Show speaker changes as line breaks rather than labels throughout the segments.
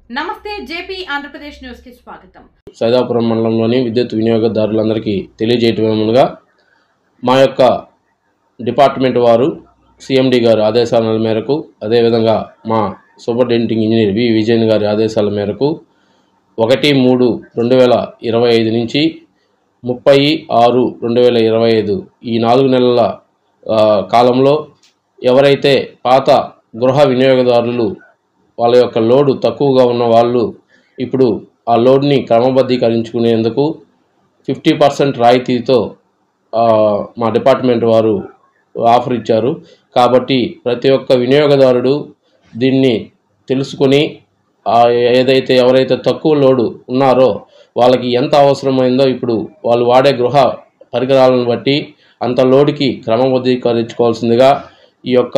నమస్తే JP Andhra Pradesh news కి స్వాగతం.
సైదాపురం మండలంలోని విద్యుత్ వినియోగదారులందరికీ తెలియజేయటమేమనగా మా యొక్క డిపార్ట్మెంట్ వారు సిఎండి గారి ఆదేశాల మేరకు అదేవిధంగా మా సూపరింటెండింగ్ ఇంజనీర్ వి విజయన్ గారి ఆదేశాల మేరకు 1/3/2025 నుంచి 30/6/2025 ఈ 4 నెలల కాలంలో ఎవరైతే పాత గృహ వినియోగదారులు వాళ్ళ యొక్క లోడు తక్కువగా ఉన్న వాళ్ళు ఇప్పుడు ఆ లోడ్ని క్రమబద్ధీకరించుకునేందుకు 50% రాయితీతో మా డిపార్ట్మెంట్ వారు ఆఫర్ ఇచ్చారు. కాబట్టి ప్రతి ఒక్క వినియోగదారుడు దీన్ని తెలుసుకొని ఏదైతే ఎవరైతే తక్కువ లోడు ఉన్నారో వాళ్ళకి ఎంత అవసరమైందో ఇప్పుడు వాళ్ళు వాడే గృహ పరికరాలను బట్టి అంత లోడుకి క్రమబద్ధీకరించుకోవాల్సిందిగా ఈ యొక్క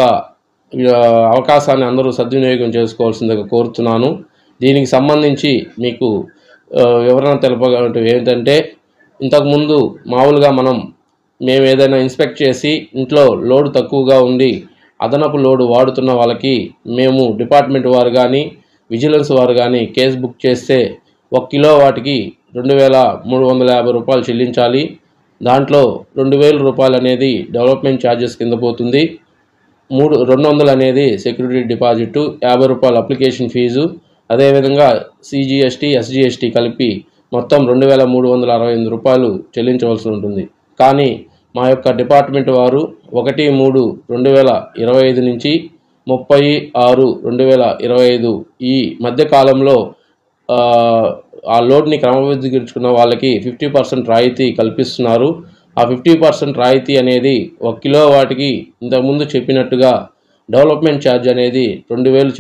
అవకాశాన్ని అందరూ సద్వినియోగం చేసుకోవాల్సిందిగా కోరుతున్నాను. దీనికి సంబంధించి మీకు వివరణ తెలపగలంటే ఏంటంటే, ఇంతకుముందు మామూలుగా మేము ఏదైనా ఇన్స్పెక్ట్ చేసి ఇంట్లో లోడ్ తక్కువగా ఉండి అదనపు లోడు వాడుతున్న వాళ్ళకి మేము డిపార్ట్మెంట్ వారు కానీ విజిలెన్స్ వారు కానీ కేసు బుక్ చేస్తే 1 కిలో వాటికి 2,350 రూపాయలు చెల్లించాలి. దాంట్లో 2,000 రూపాయలు అనేది డెవలప్మెంట్ ఛార్జెస్ కింద పోతుంది. 200 అనేది సెక్యూరిటీ డిపాజిట్, 50 రూపాయలు అప్లికేషన్ ఫీజు, అదేవిధంగా సిజిఎస్టీ ఎస్జిఎస్టీ కలిపి మొత్తం 2,368 రూపాయలు చెల్లించవలసి ఉంటుంది. కానీ మా యొక్క డిపార్ట్మెంట్ వారు 1/3/2025 నుంచి 30/6/2025 ఈ మధ్యకాలంలో ఆ లోడ్ని క్రమబద్ధీకరించుకున్న వాళ్ళకి 50% రాయితీ కల్పిస్తున్నారు. ఆ 50% రాయితీ అనేది 1 కిలో వాటికి ఇంతకుముందు చెప్పినట్టుగా డెవలప్మెంట్ ఛార్జ్ అనేది 2,000